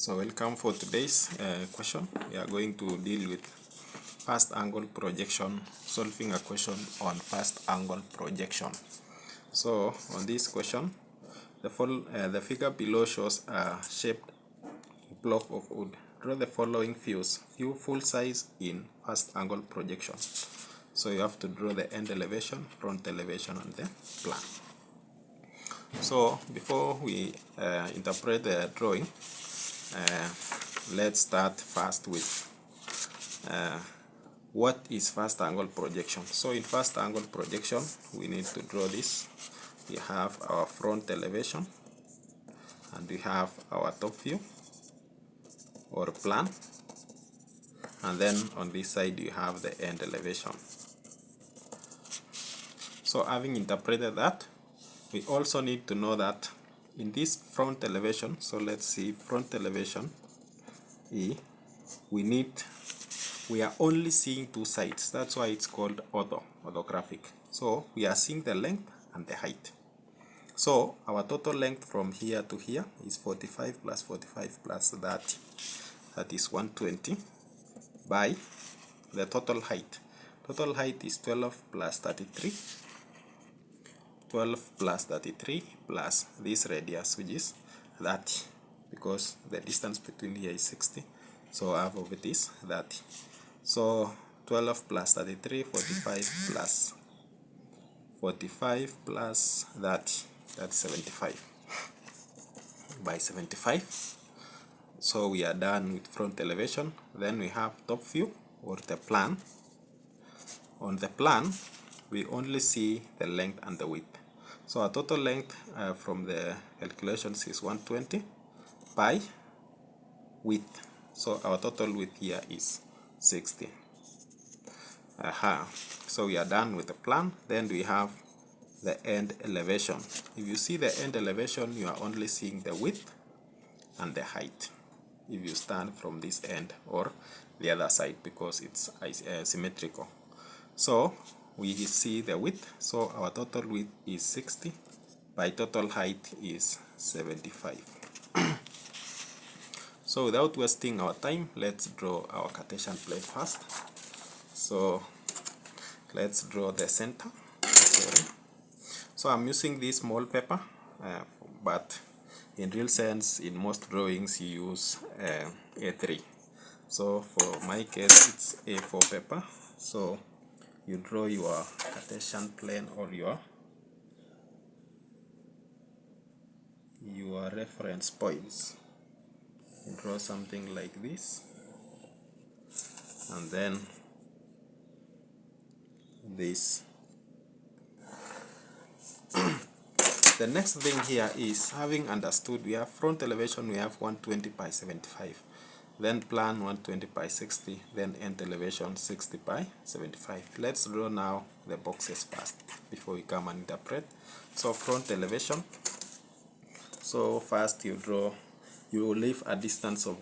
So welcome for today's question. We are going to deal with first angle projection, solving a question on first angle projection. So on this question, the figure below shows a shaped block of wood. Draw the following views. View full size in first angle projection. So you have to draw the end elevation, front elevation, and the plan. So before we interpret the drawing, let's start first with what is first angle projection. So in first angle projection, we need to draw this. We have our front elevation and we have our top view or plan, and then on this side you have the end elevation. So having interpreted that, we also need to know that in this front elevation, so let's see front elevation E, we are only seeing two sides. That's why it's called orthographic. So we are seeing the length and the height. So our total length from here to here is 45 plus 45 plus 30. That is 120 by the total height. Total height is 12 plus 33. 12 plus 33 plus this radius, which is 30, because the distance between here is 60. So half of it is 30. So 12 plus 33, 45 plus 45 plus 30, that's 75 by 75. So we are done with front elevation. Then we have top view or the plan. On the plan, we only see the length and the width. So our total length from the calculations is 120 by width. So our total width here is 60. So we are done with the plan. Then we have the end elevation. If you see the end elevation, you are only seeing the width and the height if you stand from this end or the other side, because it's symmetrical. So we see the width. So our total width is 60 by total height is 75. So without wasting our time, let's draw our Cartesian plane first. So let's draw the center. Sorry. So I'm using this small paper, but in real sense, in most drawings you use A3. So for my case, it's A4 paper. So you draw your Cartesian plane or your reference points. You draw something like this, and then this. The next thing here is, having understood we have front elevation, we have 120 by 75, then plan 120 by 60, then end elevation 60 by 75. Let's draw now the boxes first before we come and interpret. So front elevation. So first you leave a distance of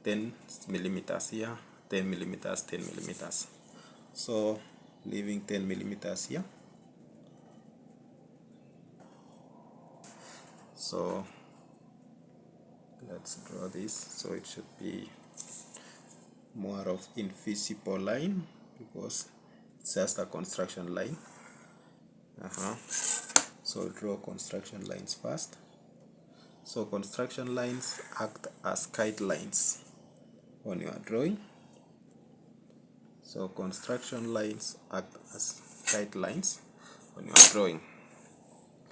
10 millimeters here, 10 millimeters, 10 millimeters. So leaving 10 millimeters here. So let's draw this. So it should be more of invisible line because it's just a construction line. So draw construction lines first. So construction lines act as guidelines on your drawing. So construction lines act as guidelines on your drawing.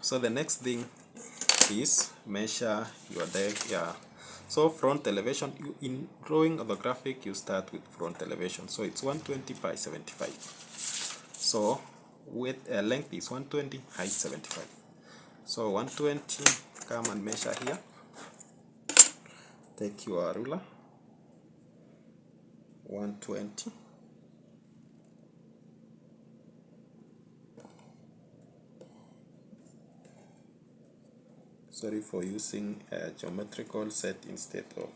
So the next thing is measure your diagram. So front elevation, in drawing orthographic, you start with front elevation. So it's 120 by 75. So width length is 120, height 75. So 120, come and measure here. Take your ruler. 120. Sorry for using a geometrical set instead of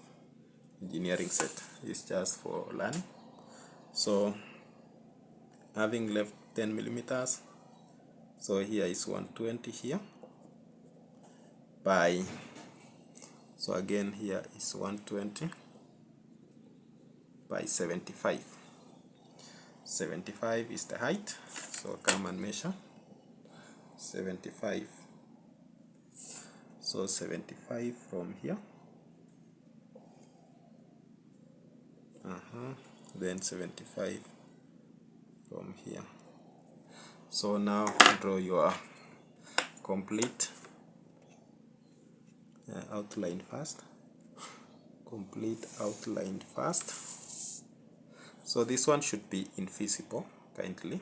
engineering set. It's just for learning. So having left 10 millimeters, so here is 120 here by, So again here is 120 by 75. 75 is the height, so come and measure 75. So 75 from here, then 75 from here. So now draw your complete outline first. Complete outline first. So this one should be invisible, kindly.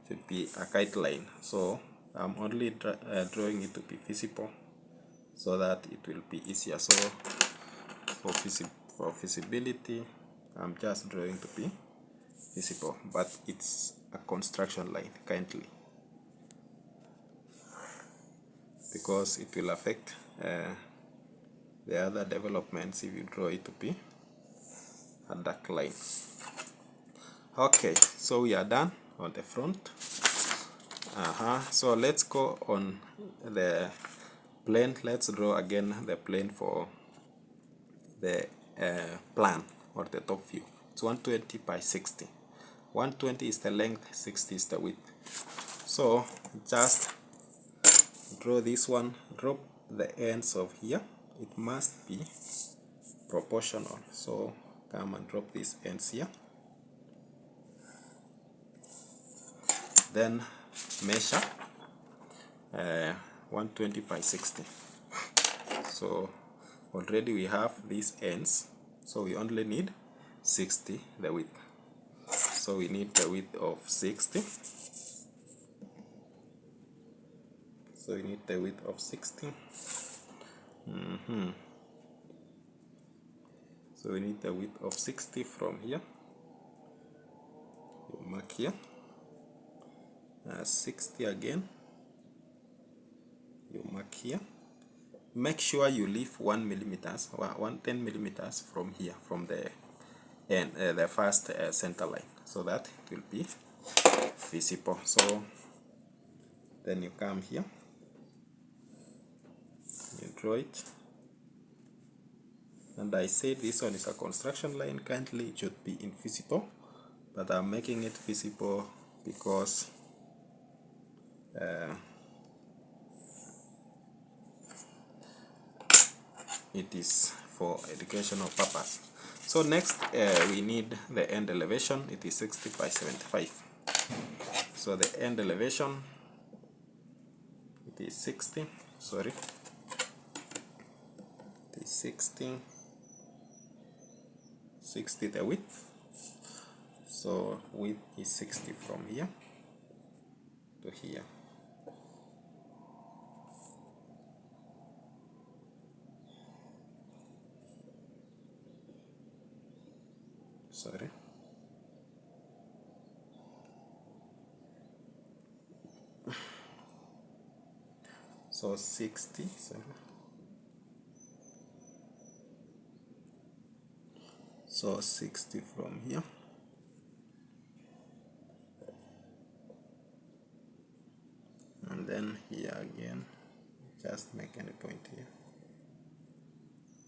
Should be a guideline. So I'm only drawing it to be visible so that it will be easier. So for visibility, I'm just drawing to be visible, but it's a construction line, kindly, because it will affect the other developments if you draw it to be a dark line. Okay, so we are done on the front. So let's go on the plane. Let's draw again the plane for the plan or the top view. It's 120 by 60. 120 is the length, 60 is the width. So just draw this one, drop the ends of here. It must be proportional. So come and drop these ends here. Then measure 120 by 60. So already we have these ends, so we only need 60 the width. So we need the width of 60. So we need the width of 60. So we need the width of 60 from here. You mark here. 60 again. You mark here. Make sure you leave 1 millimeters or 10 millimeters from here, from the end, the first center line, so that it will be visible. So then you come here, you draw it, and I said this one is a construction line. Kindly it should be invisible, but I'm making it visible because it is for educational purpose. So next we need the end elevation. It is 60 by 75. So the end elevation, it is 60, sorry, it is 60 the width. So width is 60 from here to here. Sorry. So 60, sorry. So 60 from here. And then here again, just make any point here,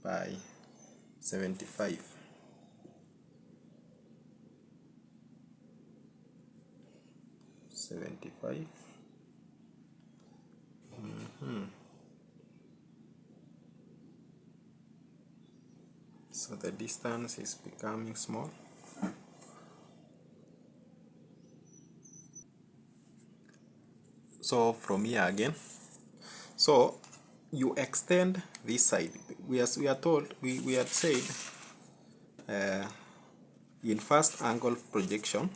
by 75. So the distance is becoming small. So from here again, so you extend this side. We are told, we had said in first angle projection,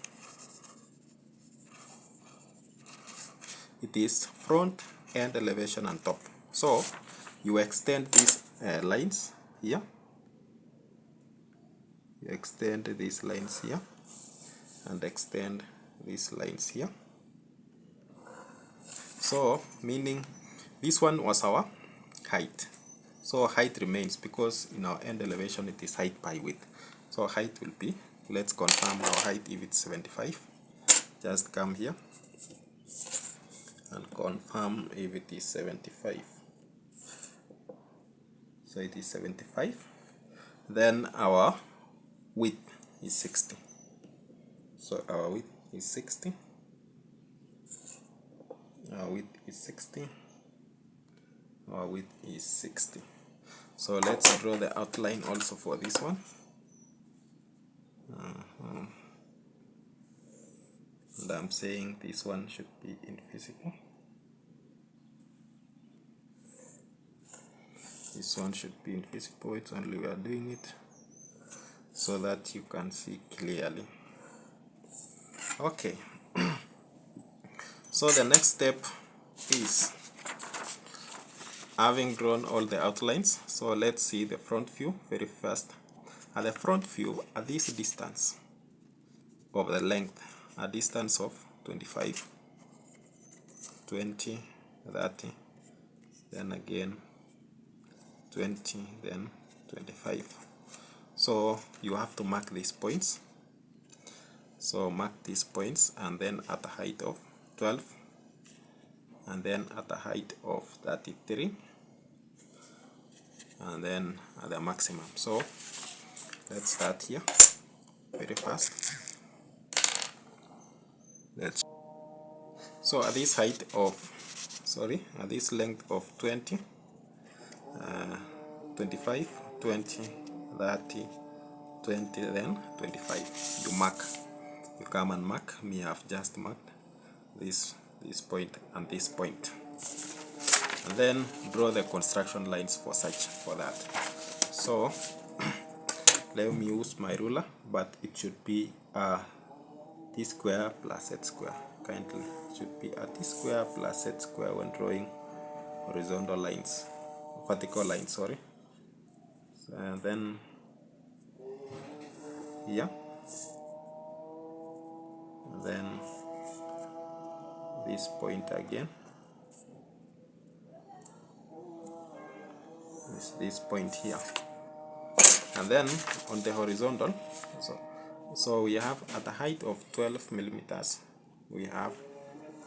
it is front, end elevation and top. So you extend these lines here. You extend these lines here and extend these lines here. So meaning this one was our height. So height remains, because in our end elevation it is height by width. So height will be, let's confirm our height. If it's 75, just come here and confirm if it is 75. so it is 75. Then our width is 60, so our width is 60, our width is 60, our width is 60. So let's draw the outline also for this one. And I'm saying this one should be invisible. This one should be invisible. It's only we are doing it so that you can see clearly. Okay. So the next step is having drawn all the outlines. So let's see the front view very fast. At the front view, at this distance of the length, a distance of 25, 20, 30, then again 20, then 25. So you have to mark these points. So mark these points, and then at the height of 12, and then at the height of 33, and then at the maximum. So let's start here very fast. So at this height of, at this length of 20, 25, 20, 30, 20, then 25, you mark. You come and mark. Me, I've just marked this point and this point, and then draw the construction lines for that. So let me use my ruler, but it should be t square plus z square. Kindly, it should be a t square plus z square when drawing horizontal lines, vertical lines, sorry. And then here, and then this point again, this point here, and then on the horizontal, so we have at the height of 12 millimeters, we have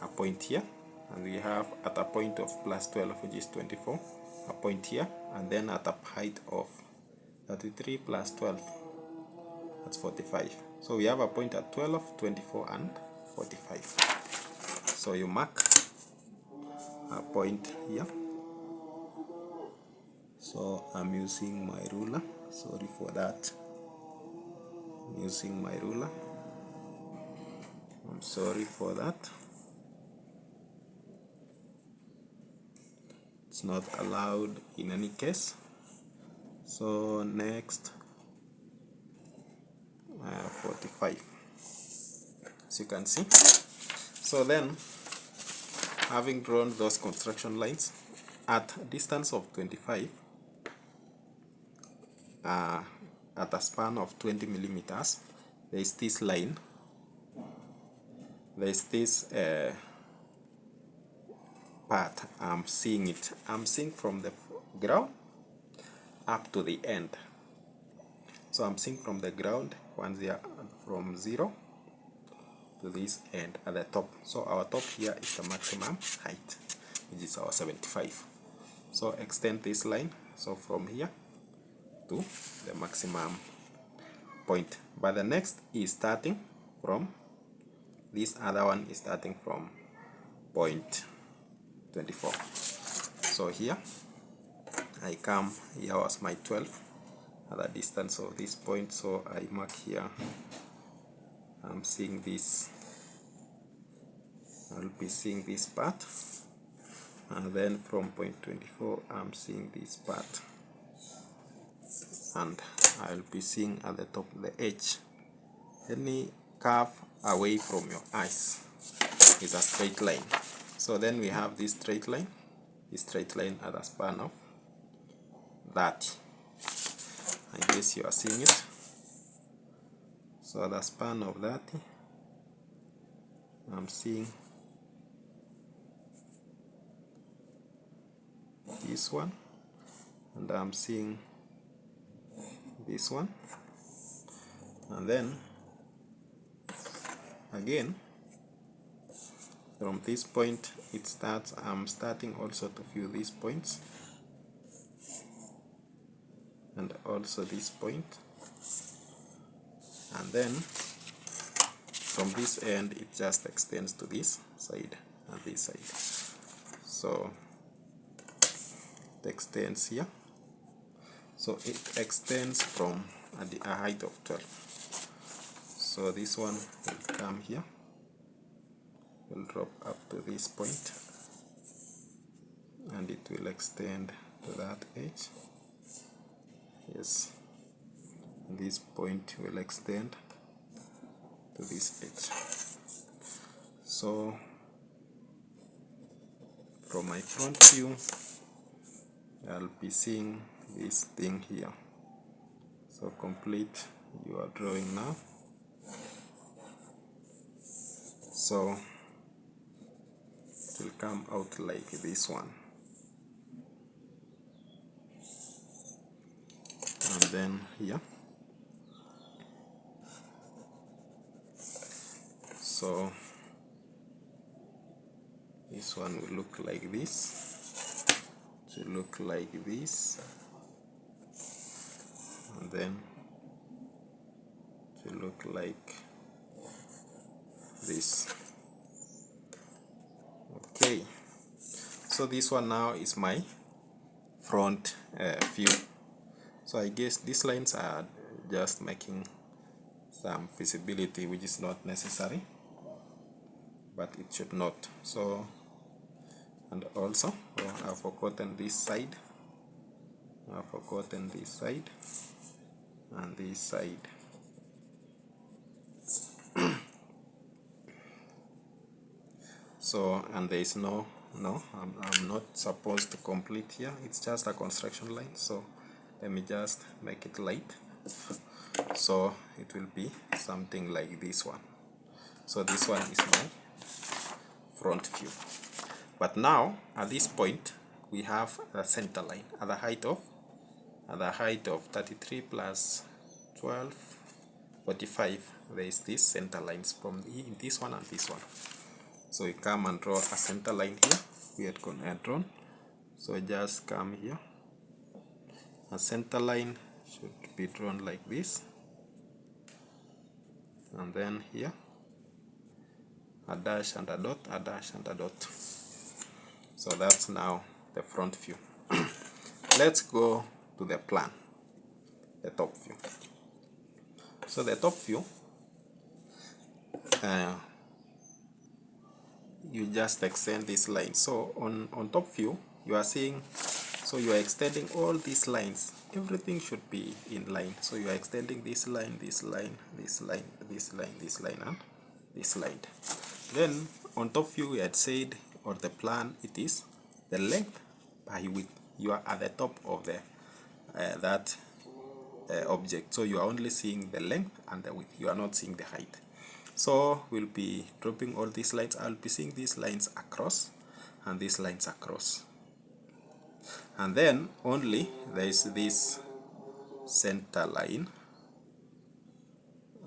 a point here, and we have at a point of plus 12, which is 24, a point here, and then at a height of 33 plus 12, that's 45. So we have a point at 12, 24, and 45. So you mark a point here. So I'm using my ruler, sorry for that. I'm using my ruler, I'm sorry for that. It's not allowed in any case. So next, 45, as you can see. So then, having drawn those construction lines at a distance of 25, at a span of 20 millimeters, there is this line, there is this part. I'm seeing it. I'm seeing from the ground up to the end. So I'm seeing from the ground, from 0 to this end at the top. So our top here is the maximum height, which is our 75. So extend this line, so from here to the maximum point. But the next is starting from, this other one is starting from point 24. So here I come, here was my 12 at the distance of this point, so I mark here. I'm seeing this, I'll be seeing this part, and then from point 24 I'm seeing this part, and I'll be seeing at the top the edge. Any curve away from your eyes is a straight line. So then we have this straight line at a span of 30. I guess you are seeing it. So at a span of 30, I'm seeing this one, and I'm seeing this one, and then again from this point it starts. I'm starting also to view these points, and also this point, and then from this end it just extends to this side and this side. So it extends here, so it extends from a height of 12. So this one will come here, will drop up to this point, and it will extend to that edge. Yes, and this point will extend to this edge. So from my front view, I'll be seeing this thing here. So complete your drawing now. So it will come out like this one, and then here. So this one will look like this, it will look like this, and then it will look like this. Okay, so this one now is my front view. So I guess these lines are just making some visibility which is not necessary, but it should not. So, and also I've forgotten this side, I've forgotten this side and this side. So, and there is no, I'm not supposed to complete here, it's just a construction line. So let me just make it light, so it will be something like this one. So this one is my front view. But now at this point we have a center line at the height of 33 plus 12, 45. There is this center lines from this one and this one. So we come and draw a center line here. We had drawn. So just come here. A center line should be drawn like this, and then here a dash and a dot, a dash and a dot. So that's now the front view. Let's go to the plan, the top view. So the top view, you just extend this line. So on top view you are seeing, so you are extending all these lines, everything should be in line. So you are extending this line, this line, this line, this line, this line, and this line. Then on top view we had said, or the plan, it is the length by width. You are at the top of the that object, so you are only seeing the length and the width, you are not seeing the height. So we'll be dropping all these lines. I'll be seeing these lines across and these lines across, and then only there is this center line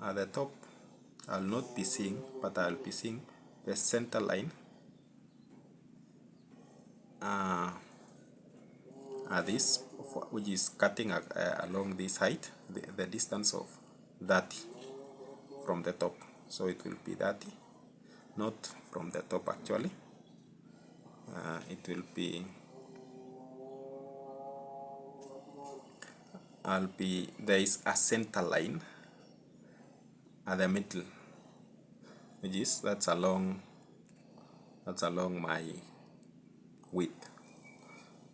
at the top. I'll not be seeing, but I'll be seeing the center line at this, which is cutting along this height, the distance of 30 from the top. So it will be 30, not from the top actually. It will be, there is a center line at the middle, which is that's along my width.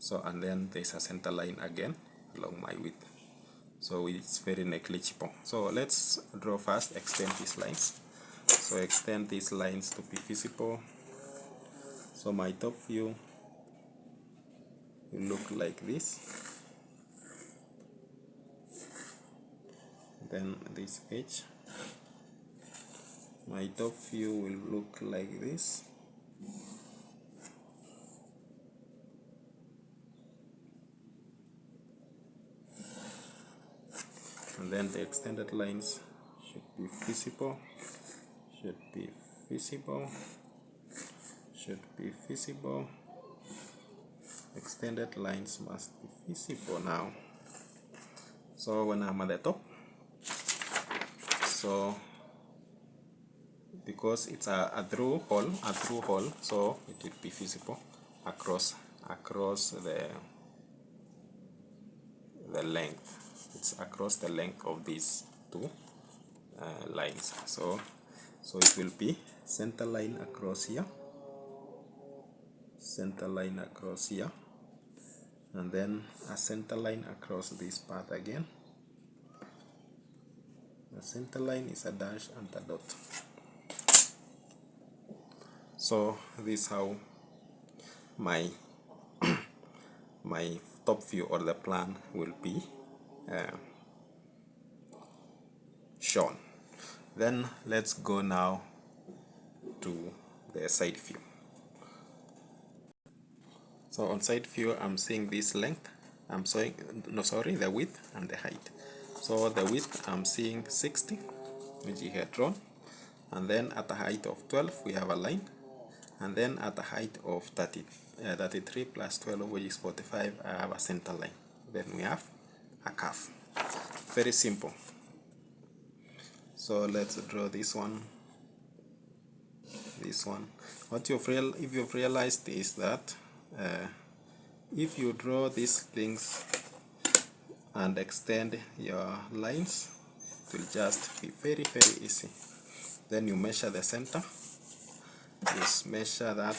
So, and then there's a center line again along my width. So it's very negligible. So let's draw first, extend these lines. So extend these lines to be visible. So my top view will look like this. Then this edge, my top view will look like this. And then the extended lines should be visible, should be visible, should be visible. Extended lines must be visible now. So when I'm at the top, so because it's a through hole, so it will be visible across the length. It's across the length of these two lines. So it will be center line across here, center line across here, and then a center line across this part again. The center line is a dash and a dot. So this is how my my top view or the plan will be shown. Then let's go now to the side view. So on side view, I'm seeing this length. I'm showing, no, sorry, the width and the height. So the width, I'm seeing 60, which you had drawn, and then at a height of 12, we have a line, and then at a height of 33 plus 12, which is 45, I have a center line. Then we have a curve. Very simple. So let's draw this one. This one. What if you've realized is that if you draw these things and extend your lines, it will just be very easy. Then you measure the center. Just measure that